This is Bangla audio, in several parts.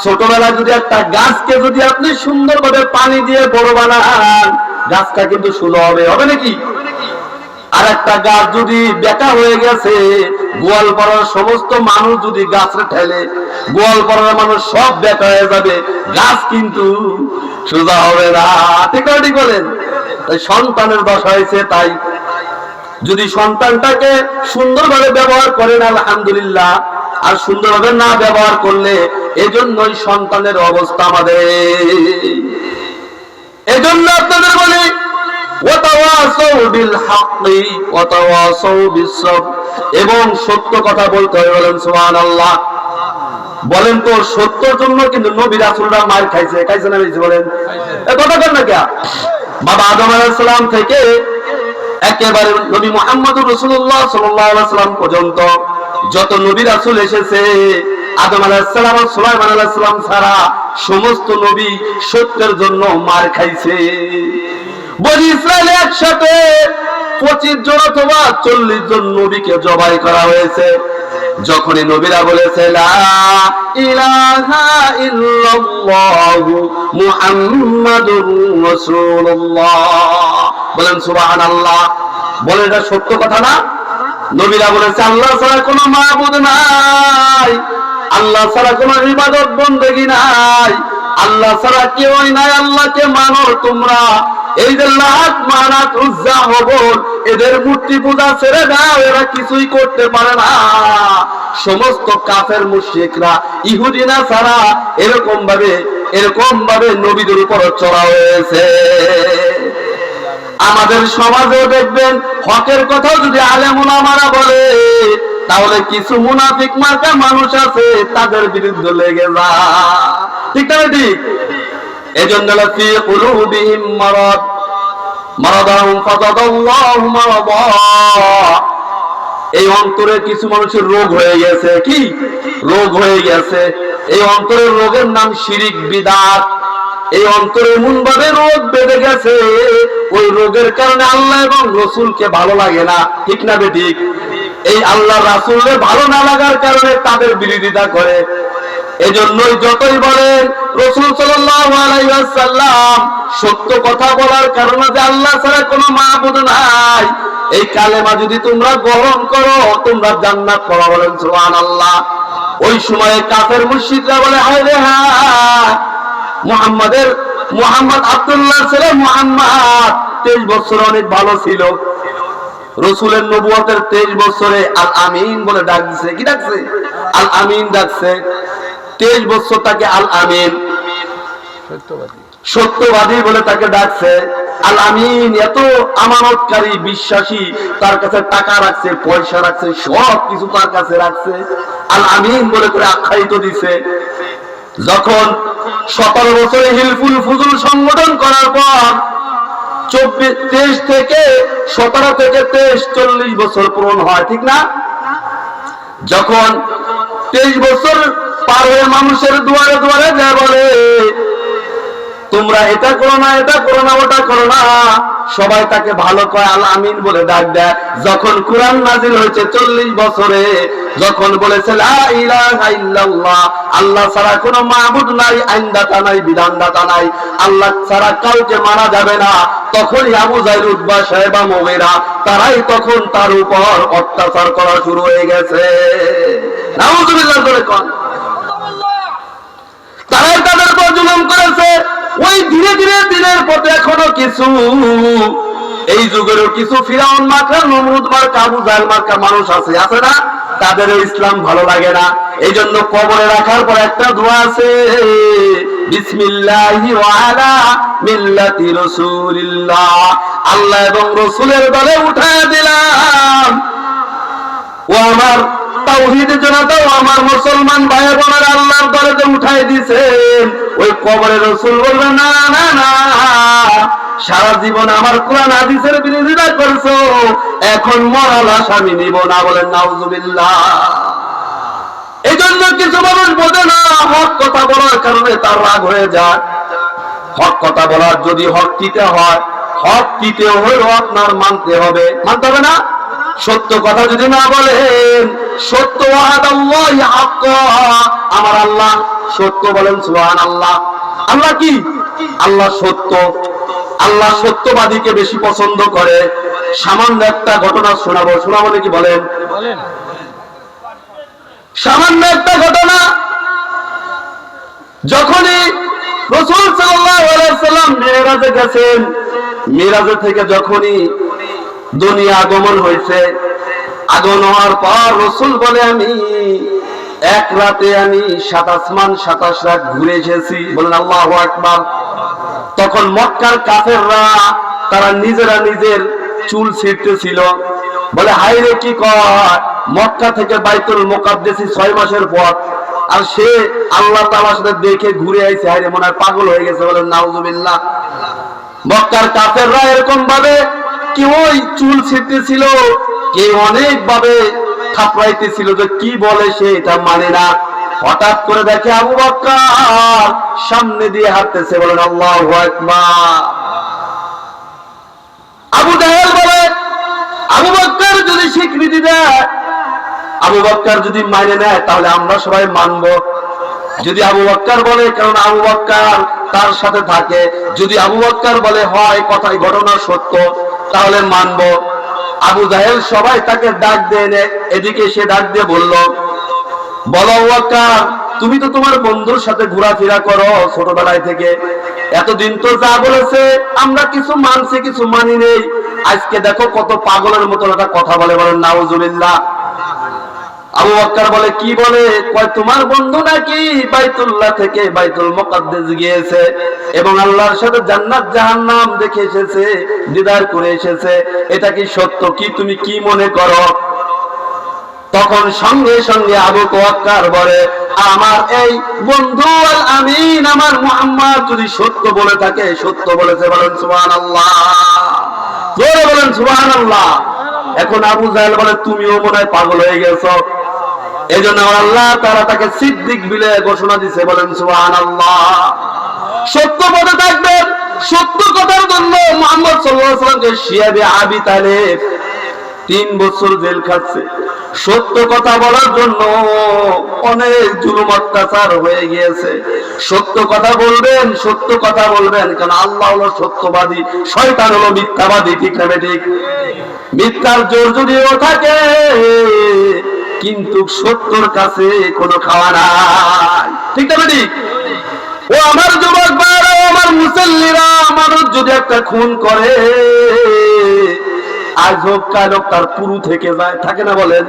ছোটবেলায় যদি একটা গাছকে যদি আপনি সুন্দরভাবে পানি দিয়ে বড় বানান, গাছটা কিন্তু সুন্দর হবে, হবে নাকি? আর একটা গাছ যদি বেঁকা হয়ে গেছে, গোয়ালপাড়ার সমস্ত মানুষ যদি গাছে ঠেলে, গোয়ালপাড়ার মানুষ সব বেঁকা হয়ে যাবে, গাছ কিন্তু সোজা হবে না। ঠিক না ঠিক বলেন? তাই সন্তানের দশা হয়েছে তাই। যদি সন্তানটাকে সুন্দরভাবে ব্যবহার করেন আলহামদুলিল্লাহ, আর সুন্দরভাবে না ব্যবহার করলে এজন্যই সন্তানের অবস্থা আমাদের। এজন্য আপনাদের বলি এবং সত্য কথা বলতে হয়। বলেন সুবহানাল্লাহ। বলেন তো সত্যর জন্য কিন্তু নবী রাসূলরা মার খাইছে, খাইছে না? বলেন কথা বলেন না কে? বাবা আদম আলাইহিস সালাম থেকে একেবারে নবী মুহাম্মদুর রাসূলুল্লাহ সাল্লাল্লাহু আলাইহি ওয়াসাল্লাম পর্যন্ত যত নবী রাসূল এসেছে, আদম আলাইহিস সালাম আর সুলাইমান আলাইহিস সালাম ছাড়া সমস্ত নবী সত্যের জন্য মার খাইছে। বনি ইসরায়েল একসাথে 25 জন অথবা 40 জন নবীকে জবাই করা হয়েছে। যখনই নবীরা বলেছে লা ইলাহা ইল্লাল্লাহু মুহাম্মাদুর রাসূলুল্লাহ, বলেন সুবহানাল্লাহ। বলেন এটা সত্য কথা না? নবীরা বলেছে আল্লাহ ছাড়া কোনো মাবুদ নাই, আল্লাহ ছাড়া কোনো ইবাদত বন্দেগী নাই, আল্লাহ ছাড়া কেউই নাই, আল্লাহকে মানো তোমরা। এই যে লাত মানাত উজ্জা হবল, এদের মূর্তি পূজা ছেড়ে দাও, এরা কিছুই করতে পারে না। সমস্ত কাফের মুশরিকরা ইহুদি না ছাড়া এরকম ভাবে নবীদের উপর চড়া হয়েছে। আমাদের সমাজেও দেখবেন হকের কথা যদি আলেম উলামারা বলে, তাহলে কিছু মুনাফিক মার্কা মানুষ আছে, তাদের বিরুদ্ধে লেগে যায়। ঠিক না ঠিক? এজন্য ফি কুলুবিহিম মারাদ মারাদাহুম ফাযাদাল্লাহু মারাদা, এই অন্তরে কিছু মানুষের রোগ হয়ে গেছে। কি রোগ হয়ে গেছে? এই অন্তরের রোগের নাম শিরিক বিদআত। এই অন্তরে এমন ভাবে রোগ বেঁধে গেছে, ওই রোগের কারণে আল্লাহ এবং রাসূলকে ভালো লাগে না। ঠিক না বেঠিক? এই আল্লাহ রাসূলের ভালো না লাগার কারণে তাদের বিরোধিতা করে। এজন্যই যতই বলেন রাসূল সাল্লাল্লাহু আলাইহি ওয়াসাল্লাম সত্য কথা বলার কারণে যে আল্লাহ ছাড়া কোনো মাবুদ নাই, এই কালেমা যদি তোমরা গ্রহণ করো তোমরা জান্নাত পাবা। বলেন সুবহানাল্লাহ। ওই সময়ে কাফের মুশরিকরা বলে হায় রে হায়, মুহাম্মদ আব্দুল্লাহর ছেলে মুহাম্মদ 23 বছর অনেক ভালো ছিল। রাসূলের নবুয়তের 23 বছরে আল আমিন বলে ডাক দিছে। কি ডাকছে? আল আমিন ডাকছে। 23 বছর তাকে আল আমিন, সত্যবাদী বলে তাকে ডাকছে। আল আমিন এত আমানতকারী, বিশ্বাসী, তার কাছে টাকা রাখছে, পয়সা রাখছে, সব কিছু তার কাছে রাখছে, আল আমিন বলে করে আখ্যায়িত দিছে। যখন 17 বছরে হিলফুল ফুজুল সংগঠন করার পর 23 থেকে 17 থেকে 23 40 বছর পূরণ হয়, ঠিক না? যখন 23 বছর পার হয়ে মানুষের দুয়ারে দুয়ারে যায় বলে তোমরা এটা করো না, এটা করো না, ওটা করো না, সবাই তাকে ভালো কয়, আল আমিন বলে ডাক দেয়। যখন কোরআন নাজিল হয়েছে 40 বছরে, যখন বলেছে লা ইলাহা ইল্লাল্লাহ, আল্লাহ ছাড়া কোনো মাবুদ নাই, আইনদাতা নাই, বিধানদাতা নাই, আল্লাহ ছাড়া কাউকে মানা যাবে না, তখনই আবু জাহল, উতবা, শায়বা, মুগীরা তারাই তখন তার উপর অত্যাচার করা শুরু হয়ে গেছে। নাউযুবিল্লাহ করে কোন তারাই তাদের উপর জুলুম করেছে। ওই ধীরে ধীরে দিনের পথে এখনো কিছু এই যুগেরও কিছু ফিরাউন মার্কা, নমরুদ মার্কা, আবু জাহল মার্কা মানুষ আছে, আছে না? তাদের ইসলাম ভালো লাগে না। এই জন্য কবরে রাখার পর একটা দোয়া আছে, বিসমিল্লাহি ওয়া আলা মিল্লাতি রাসূলিল্লাহ, আল্লাহ এবং রাসূলের দলে উঠায় দিলাম। ও আমার তাওহীদ জনতা, ও আমার মুসলমান ভাই বোনের, আল্লাহর দলে যে উঠাই দিয়েছেন, ওই কবরে রাসূল বলবে না না না, সারা জীবন আমার কোরআন হাদিসের বিরোধিতা করছো, এখন মরা লাশ আমি নিব না। বলেন নাউযুবিল্লাহ। এই জন্য কিছু মানুষ বোঝে না, হক কথা বলার কারণে তার রাগ হয়ে যায়। হক কথা বলার যদি হক দিতে হয়, হক দিতে হলে আপনার মানতে হবে, মানতে হবে না? সত্য কথা যদি না বলেন, সত্য ওয়াদাল্লাহি হাক্কা, আমার আল্লাহ সত্য, বলেন সুবহানাল্লাহ। আল্লাহ কি? আল্লাহ সত্য। আল্লাহ সত্যবাদীকে বেশি পছন্দ করে। সামান্য একটা ঘটনা শোনাবো, শোনাবো নাকি বলেন? সামান্য একটা ঘটনা। যখনই রাসূল সাল্লাল্লাহু আলাইহি ওয়াসাল্লাম মিরাজে গেছেন, মিরাজে থেকে যখনই দুনিয়া আগমন হয়েছে, আগমন হওয়ার পর রাসূল বলে আমি এক রাতে আমি 7 আসমান 27 রাত ঘুরে এসেছি, বলেন আল্লাহু আকবার। তখন মক্কার কাফেররা তারা নিজেরা নিজের চুল ছিঁড়তেছিল, বলে হায়রে কি কয়, মক্কা থেকে বাইতুল মুকাদ্দাসে 6 মাসের পথ, আর সে আল্লাহ তাআলার সাথে দেখে ঘুরে আইছে, হায়রে মনে হয় পাগল হয়ে গেছে, বলেন নাউজুবিল্লাহ। মক্কার কাফেররা এরকম ভাবে কেউ চুল ছিঁড়তেছিল, কেউ অনেক ভাবে থাপড়াইতেছিল, যে কি বলে সে এটা মানে না। হঠাৎ করে দেখে আবু বকর সামনে দিয়ে হাঁটতেছে, বলেন আল্লাহু আকবার। আবু জাহেল বলে আবু বকর যদি স্বীকৃতি দেয়, আবু বকর যদি মানে নেয়, তাহলে আমরা সবাই মানব। যদি আবু বকর বলে, কারণ আবু বকর তার সাথে থাকে, যদি আবু বকর বলে হয় কথাই ঘটনা সত্য, তাহলে মানব। আবু জাহেল সবাই তাকে ডাক দিয়ে, এদিকে সে ডাক দিয়ে বলল, বলো আবু বকর, তুমি তো তোমার বন্ধুর সাথে ঘোরাফেরা করো ছোটবেলায় থেকে, এতদিন তো যা বলেছে আমরা কিছু মানছি কিছু মানি নেই, আজকে দেখো কত পাগলের মতো একটা কথা বলে, বলেন নাউজুবিল্লাহ। আবু বকর বলে কি বলে? কয় তোমার বন্ধু নাকি বাইতুল্লাহ থেকে বাইতুল মুকাদ্দাস গিয়েছে এবং আল্লাহর সাথে জান্নাত জাহান্নাম দেখে এসেছে, দিদার করে এসেছে, এটা কি সত্য? কি তুমি কি মনে করো? তখন সঙ্গে সঙ্গে আবু বকর বলে, আমার এই বন্ধু আল আমিন আমার মুহাম্মদ যদি সত্য বলে থাকে, সত্য বলেছে, বলেন সুবহানাল্লাহ, জোরে বলেন সুবহানাল্লাহ। এখন আবু জাহেল বলে তুমিও মনে হয় পাগল হয়ে গেছো, এজন্য আল্লাহ তাআলা তাকে সিদ্দিক বলে ঘোষণা দিয়েছে, বলেন সুবহানাল্লাহ। সত্য পথে থাকবেন, সত্য কথার জন্য মুহাম্মদ সাল্লাল্লাহু আলাইহি ওয়াসাল্লামকে শিয়াবে আবি তালেব 3 বছর জেল খাচ্ছে। সত্য কথা বলার জন্য অনেক জুলুম অত্যাচার হয়ে গিয়েছে। সত্য কথা বলবেন, সত্য কথা বলবেন, কারণ আল্লাহ হলো সত্যবাদী, শয়তান হলো মিথ্যাবাদী, ঠিক না ঠিক? মিথ্যার জোর যদিও থাকে, কিন্তু সত্যর কাছে কোনো খাওয়া নাই, ঠিক না ঠিক? ও আমার যুবক ভাইরা, আমার মুসল্লিরা, মানুষ যদি একটা খুন করে, আজ হোক কাল হোক তার পুরু থেকে যায়, থাকে না বলেন?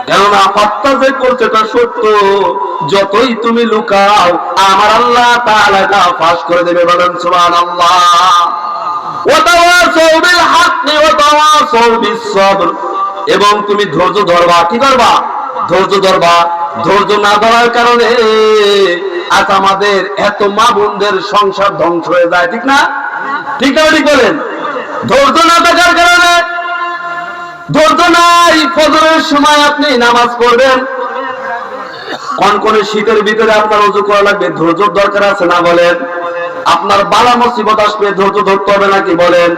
কেননা হত্যা যে করছে তা সত্য, যতই তুমি লুকাও আমার আল্লাহ তাআলা তা ফাঁস করে দেবে, বলেন সুবহানাল্লাহ। ওয়া তাওয়াসাউ বিল হাক্কি ওয়া তাওয়াসাউ বিস সবর, এবং তুমি ধৈর্য ধরবা। কি করবা? ধৈর্য ধরবা। ধৈর্য না ধরার কারণে আজ আমাদের এত মা বোনদের সংসার ধ্বংস হয়ে যায়, ঠিক না? ঠিক না ঠিক বলেন? ধৈর্য না থাকার কারণে, ধৈর্য নাই, ফজরের সময় আপনি নামাজ পড়বেন, কনকনে শীতের ভিতরে আপনার ওযু করা লাগবে, ধৈর্যর দরকার আছে না বলেন? আপনার বালা মুসিবত আসবে, ধৈর্য ধরতে হবে নাকি বলেন?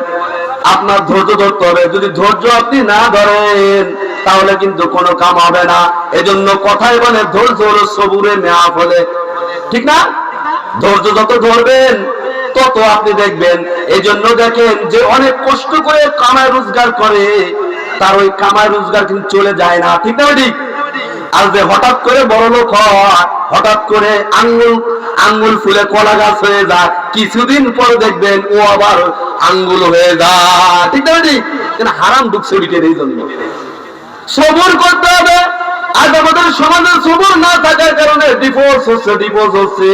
আপনার ধৈর্য ধরতে হবে। যদি ধৈর্য আপনি না ধরেন, তাহলে কিন্তু কোনো কাম হবে না। এজন্য কথাই বলে ধৈর্য হলো সবুরে মেয়া ফলে, ঠিক না? ধৈর্য যত ধরবেন তত আপনি দেখবেন। এই জন্য দেখেন যে অনেক কষ্ট করে কামাই রোজগার করে, তার ওই কামাই রোজগার কিন্তু চলে যায় না, ঠিক না ঠিক? আর যে হঠাৎ করে বড় লোক হয়, হঠাৎ করে আঙ্গুল ফুলে কলা গাছ হয়ে যায়, কিছুদিন পরে দেখবেন ও আবার আঙ্গুল হয়ে যায়, ঠিক না ঠিক? কেন? হারাম ঢুকছে ওইটার, এই জন্য সবর করতে হবে। আজ আমাদের সমাজে সবর না থাকার কারণে ডিভোর্স হচ্ছে।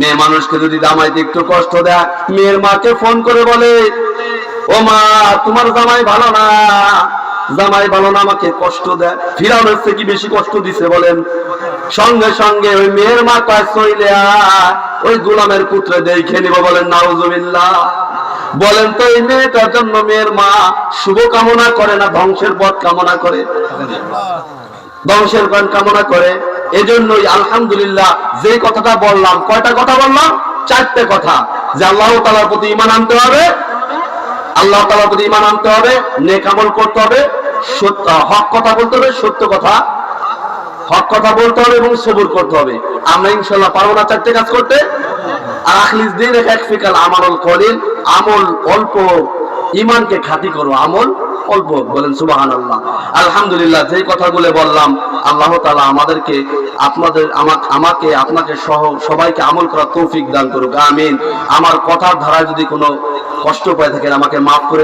মেয়ে মানুষকে যদি জামাইতে একটু কষ্ট দেয়, মেয়ের মাকে ফোন করে বলে, ও মা তোমার জামাই ভালো না, জামাই ভালো না, আমাকে কষ্ট দেয়। ফিরাউন হচ্ছে কি বেশি কষ্ট দিছে বলেন? সঙ্গে সঙ্গে ওই মেয়ের মা কয় চইলে ওই গোলামের পুত্র দেখে নিব, বলেন নাউজুবিল্লাহ। বলেন তো এই মেয়েটার জন্য মেয়ের মা শুভ কামনা করে না ধ্বংসের পথ কামনা করে? ধ্বংসের পথ কামনা করে। এজন্যই আলহামদুলিল্লাহ যে কথাটা বললাম, কয়টা কথা বললাম? 4টে কথা। যে আল্লাহ তাআলার প্রতি ঈমান আনতে হবে, আল্লাহ তাআলার প্রতি ঈমান আনতে হবে, নেক আমল করতে হবে, সত্য হক কথা বলতে হবে, সত্য কথা, হক কথা বলতে হবে এবং সবুর করতে হবে। আমরা ইনশাআল্লাহ পারবো না চারটে কাজ করতে? আর আখলিস দিন একফিকাল আমানুল কলিল, আমল অল্প, ঈমানকে খাঁটি করো, আমল অল্প। বলেন সুবহানাল্লাহ। আলহামদুলিল্লাহ, যে কথাগুলো বললাম আল্লাহ তাআলা আমাদেরকে, আমাকে আপনাকে সহ সবাইকে আমল করার তৌফিক দান করুক, আমিন। আমার কথার ধারায় যদি কোনো কষ্ট পায় থাকেন আমাকে মাফ করে